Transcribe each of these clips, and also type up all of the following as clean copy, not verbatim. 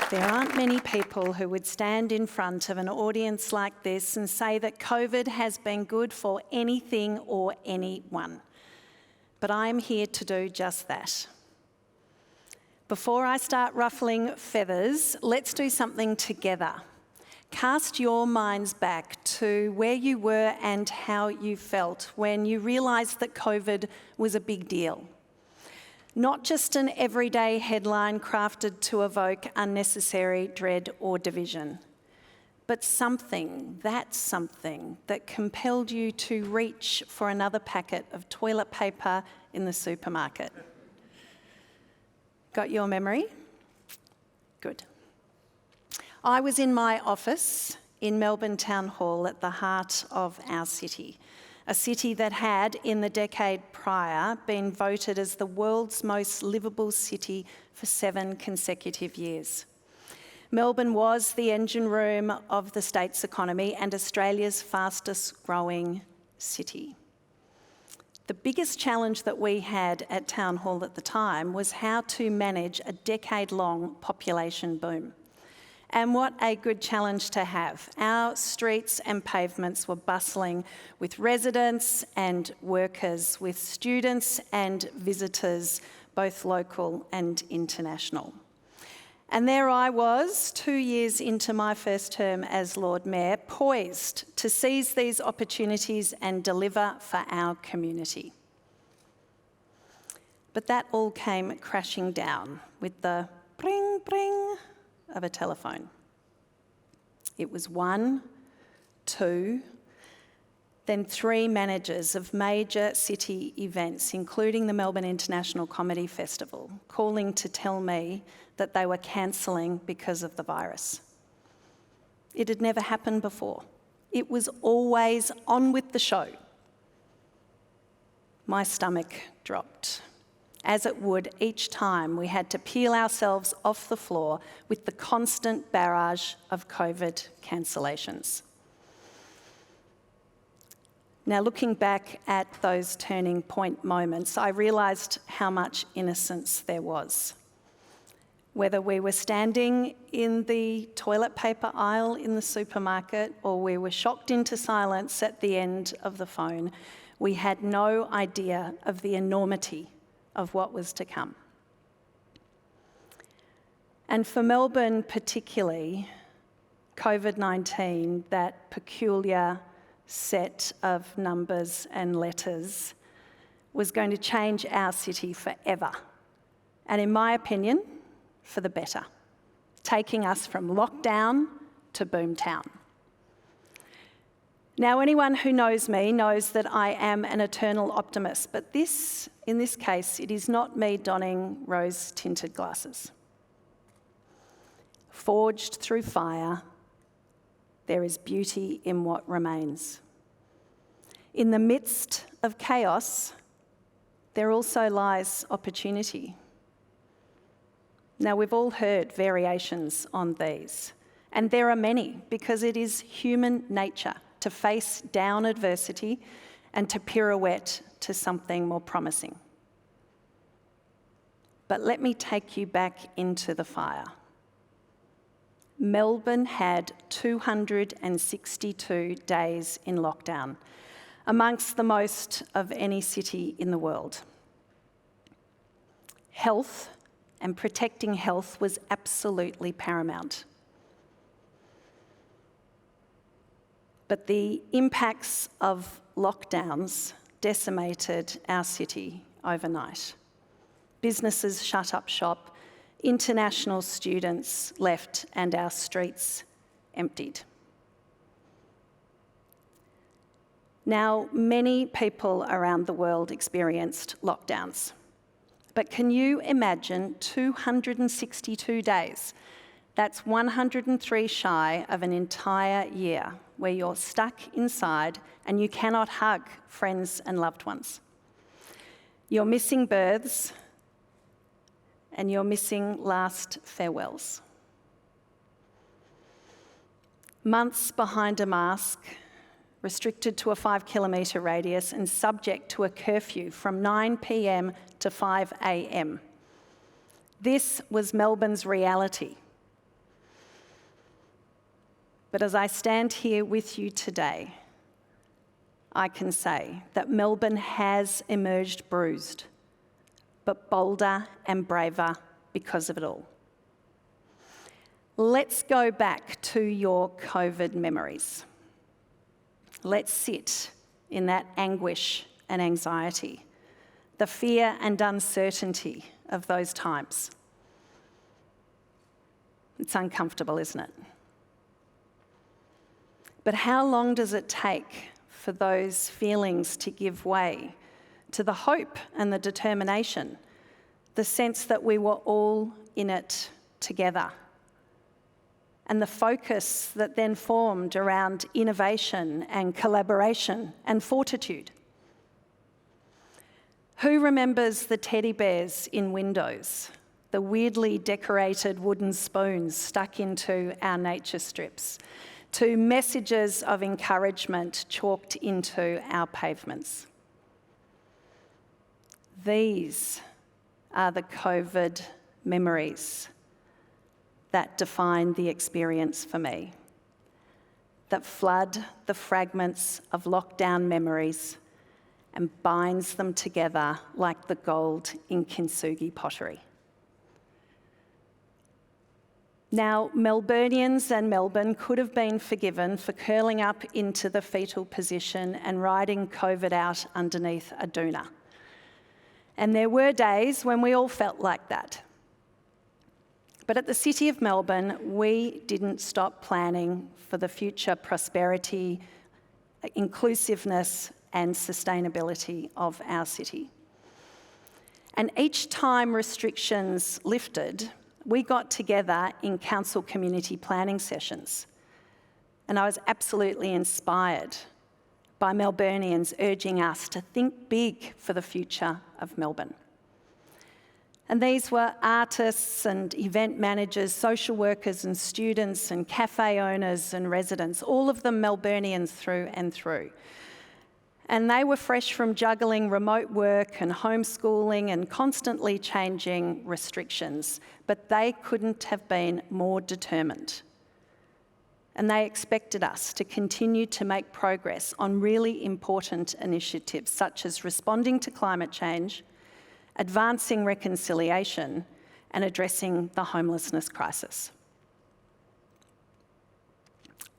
There aren't many people who would stand in front of an audience like this and say that COVID has been good for anything or anyone. But I'm here to do just that. Before I start ruffling feathers, let's do something together. Cast your minds back to where you were and how you felt when you realised that COVID was a big deal. Not just an everyday headline crafted to evoke unnecessary dread or division, but something that compelled you to reach for another packet of toilet paper in the supermarket. Got your memory? Good. I was in my office in Melbourne Town Hall at the heart of our city, a city that had, in the decade prior, been voted as the world's most livable city for 7 consecutive years. Melbourne was the engine room of the state's economy and Australia's fastest growing city. The biggest challenge that we had at Town Hall at the time was how to manage a decade-long population boom. And what a good challenge to have. Our streets and pavements were bustling with residents and workers, with students and visitors, both local and international. And there I was, 2 years into my first term as Lord Mayor, poised to seize these opportunities and deliver for our community. But that all came crashing down with the bring, bring of a telephone. It was 1, 2, then 3 managers of major city events, including the Melbourne International Comedy Festival, calling to tell me that they were cancelling because of the virus. It had never happened before. It was always on with the show. My stomach dropped, as it would each time we had to peel ourselves off the floor with the constant barrage of COVID cancellations. Now, looking back at those turning point moments, I realised how much innocence there was. Whether we were standing in the toilet paper aisle in the supermarket or we were shocked into silence at the end of the phone, we had no idea of the enormity of what was to come. And for Melbourne particularly, COVID-19, that peculiar set of numbers and letters, was going to change our city forever. And in my opinion, for the better, taking us from lockdown to boomtown. Now, anyone who knows me knows that I am an eternal optimist, but in this case, it is not me donning rose-tinted glasses. Forged through fire, there is beauty in what remains. In the midst of chaos, there also lies opportunity. Now, we've all heard variations on these, and there are many because it is human nature to face down adversity and to pirouette to something more promising. But let me take you back into the fire. Melbourne had 262 days in lockdown, amongst the most of any city in the world. Health and protecting health was absolutely paramount. But the impacts of lockdowns decimated our city overnight. Businesses shut up shop, international students left, and our streets emptied. Now, many people around the world experienced lockdowns. But can you imagine 262 days? That's 103 shy of an entire year where you're stuck inside and you cannot hug friends and loved ones. You're missing births and you're missing last farewells. Months behind a mask, restricted to a 5-kilometre radius and subject to a curfew from 9 p.m. to 5 a.m. This was Melbourne's reality. But as I stand here with you today, I can say that Melbourne has emerged bruised, but bolder and braver because of it all. Let's go back to your COVID memories. Let's sit in that anguish and anxiety, the fear and uncertainty of those times. It's uncomfortable, isn't it? But how long does it take for those feelings to give way to the hope and the determination, the sense that we were all in it together, and the focus that then formed around innovation and collaboration and fortitude? Who remembers the teddy bears in windows, the weirdly decorated wooden spoons stuck into our nature strips, to messages of encouragement chalked into our pavements? These are the COVID memories that define the experience for me, that flood the fragments of lockdown memories and binds them together like the gold in kintsugi pottery. Now, Melburnians and Melbourne could have been forgiven for curling up into the fetal position and riding COVID out underneath a doona. And there were days when we all felt like that. But at the City of Melbourne, we didn't stop planning for the future prosperity, inclusiveness, and sustainability of our city. And each time restrictions lifted, we got together in council community planning sessions. And I was absolutely inspired by Melburnians urging us to think big for the future of Melbourne. And these were artists and event managers, social workers and students and cafe owners and residents, all of them Melburnians through and through. And they were fresh from juggling remote work and homeschooling and constantly changing restrictions, but they couldn't have been more determined. And they expected us to continue to make progress on really important initiatives such as responding to climate change, advancing reconciliation, and addressing the homelessness crisis.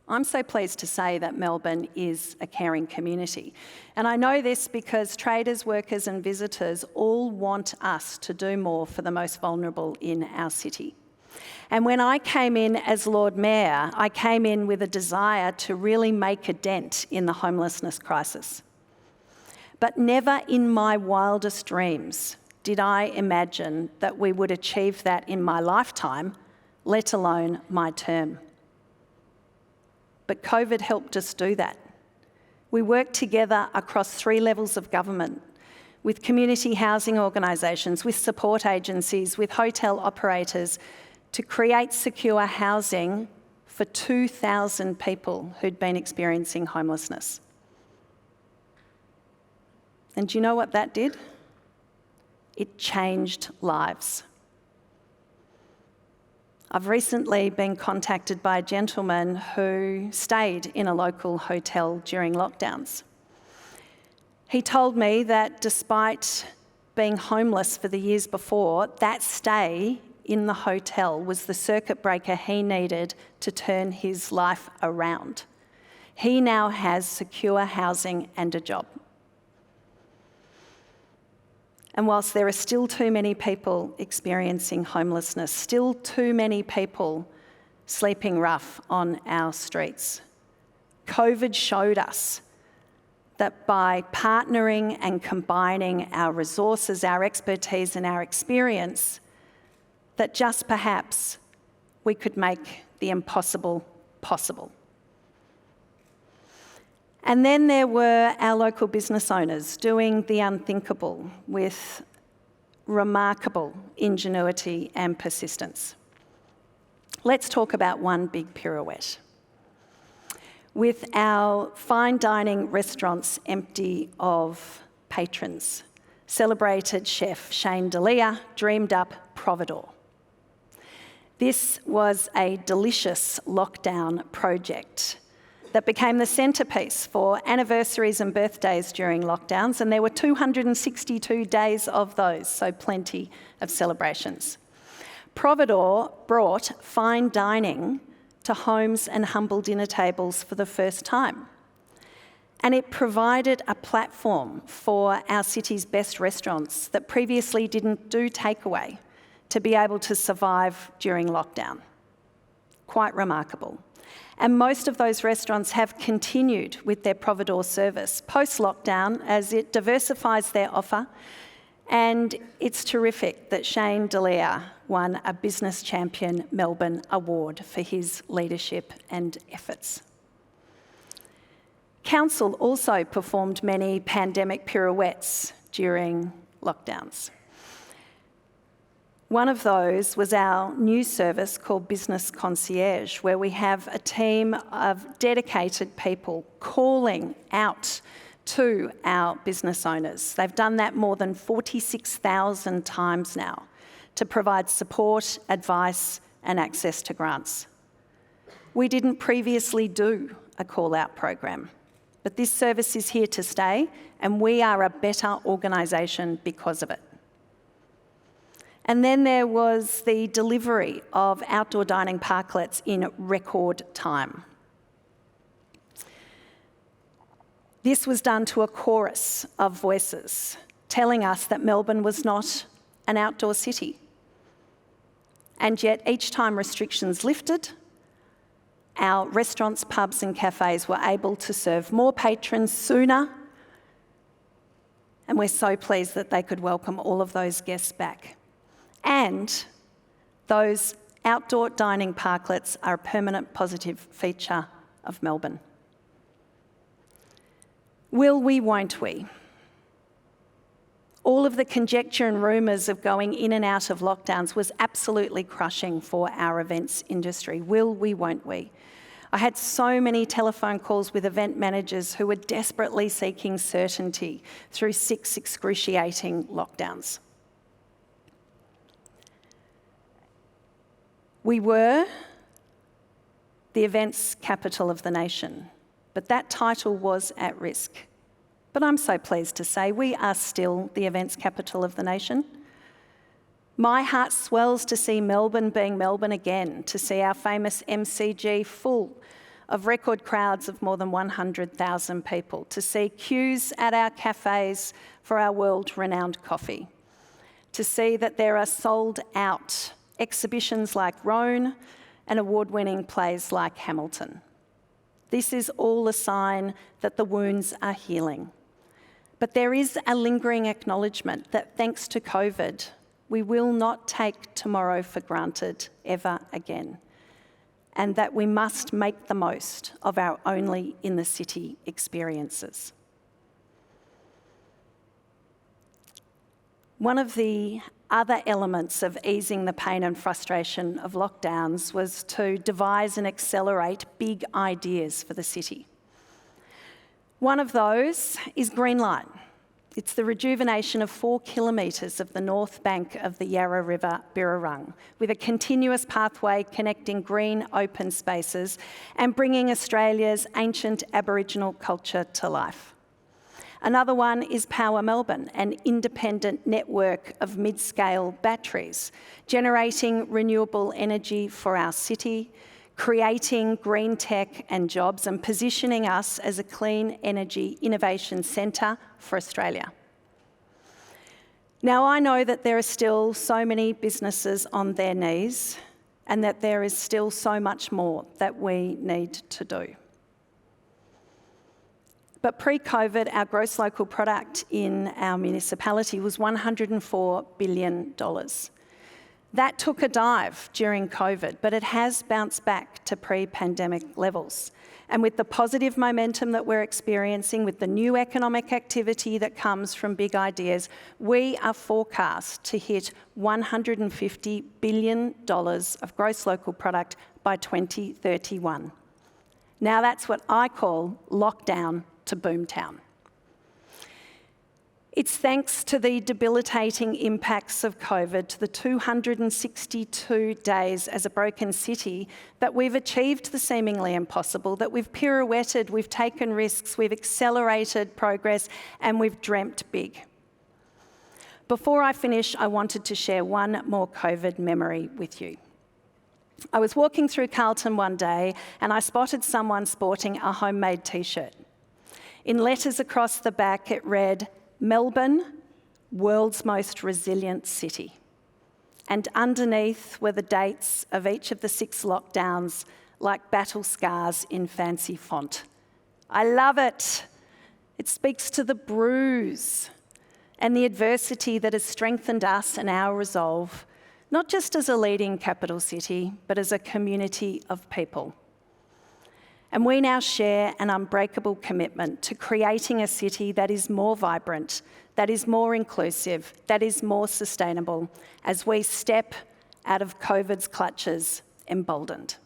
I'm so pleased to say that Melbourne is a caring community. And I know this because traders, workers and visitors all want us to do more for the most vulnerable in our city. And when I came in as Lord Mayor, I came in with a desire to really make a dent in the homelessness crisis. But never in my wildest dreams did I imagine that we would achieve that in my lifetime, let alone my term. But COVID helped us do that. We worked together across 3 levels of government, with community housing organisations, with support agencies, with hotel operators, to create secure housing for 2,000 people who'd been experiencing homelessness. And do you know what that did? It changed lives. I've recently been contacted by a gentleman who stayed in a local hotel during lockdowns. He told me that despite being homeless for the years before, that stay in the hotel was the circuit breaker he needed to turn his life around. He now has secure housing and a job. And whilst there are still too many people experiencing homelessness, still too many people sleeping rough on our streets, COVID showed us that by partnering and combining our resources, our expertise and our experience, that just perhaps we could make the impossible possible. And then there were our local business owners doing the unthinkable with remarkable ingenuity and persistence. Let's talk about one big pirouette. With our fine dining restaurants empty of patrons, celebrated chef Shane D'Elia dreamed up Providore. This was a delicious lockdown project that became the centrepiece for anniversaries and birthdays during lockdowns, and there were 262 days of those, so plenty of celebrations. Providore brought fine dining to homes and humble dinner tables for the first time. And it provided a platform for our city's best restaurants that previously didn't do takeaway to be able to survive during lockdown. Quite remarkable. And most of those restaurants have continued with their Providore service post-lockdown as it diversifies their offer. And it's terrific that Shane D'Elia won a Business Champion Melbourne Award for his leadership and efforts. Council also performed many pandemic pirouettes during lockdowns. One of those was our new service called Business Concierge, where we have a team of dedicated people calling out to our business owners. They've done that more than 46,000 times now to provide support, advice, and access to grants. We didn't previously do a call-out program, but this service is here to stay, and we are a better organisation because of it. And then there was the delivery of outdoor dining parklets in record time. This was done to a chorus of voices telling us that Melbourne was not an outdoor city. And yet each time restrictions lifted, our restaurants, pubs and cafes were able to serve more patrons sooner, and we're so pleased that they could welcome all of those guests back. And those outdoor dining parklets are a permanent positive feature of Melbourne. Will we, won't we? All of the conjecture and rumours of going in and out of lockdowns was absolutely crushing for our events industry. Will we, won't we? I had so many telephone calls with event managers who were desperately seeking certainty through 6 excruciating lockdowns. We were the events capital of the nation, but that title was at risk. But I'm so pleased to say we are still the events capital of the nation. My heart swells to see Melbourne being Melbourne again, to see our famous MCG full of record crowds of more than 100,000 people, to see queues at our cafes for our world-renowned coffee, to see that there are sold-out exhibitions like Roan and award-winning plays like Hamilton. This is all a sign that the wounds are healing. But there is a lingering acknowledgement that thanks to COVID, we will not take tomorrow for granted ever again, and that we must make the most of our only in the city experiences. One of the other elements of easing the pain and frustration of lockdowns was to devise and accelerate big ideas for the city. One of those is Greenlight. It's the rejuvenation of 4 kilometres of the north bank of the Yarra River Birrarung, with a continuous pathway connecting green open spaces and bringing Australia's ancient Aboriginal culture to life. Another one is Power Melbourne, an independent network of mid-scale batteries, generating renewable energy for our city, creating green tech and jobs, and positioning us as a clean energy innovation centre for Australia. Now, I know that there are still so many businesses on their knees, and that there is still so much more that we need to do. But pre-COVID, our gross local product in our municipality was $104 billion. That took a dive during COVID, but it has bounced back to pre-pandemic levels. And with the positive momentum that we're experiencing, with the new economic activity that comes from big ideas, we are forecast to hit $150 billion of gross local product by 2031. Now that's what I call lockdown to boomtown. It's thanks to the debilitating impacts of COVID, to the 262 days as a broken city, that we've achieved the seemingly impossible, that we've pirouetted, we've taken risks, we've accelerated progress, and we've dreamt big. Before I finish, I wanted to share one more COVID memory with you. I was walking through Carlton one day and I spotted someone sporting a homemade t-shirt. In letters across the back, it read, "Melbourne, world's most resilient city." And underneath were the dates of each of the 6 lockdowns, like battle scars in fancy font. I love it. It speaks to the bruise and the adversity that has strengthened us and our resolve, not just as a leading capital city, but as a community of people. And we now share an unbreakable commitment to creating a city that is more vibrant, that is more inclusive, that is more sustainable, as we step out of COVID's clutches emboldened.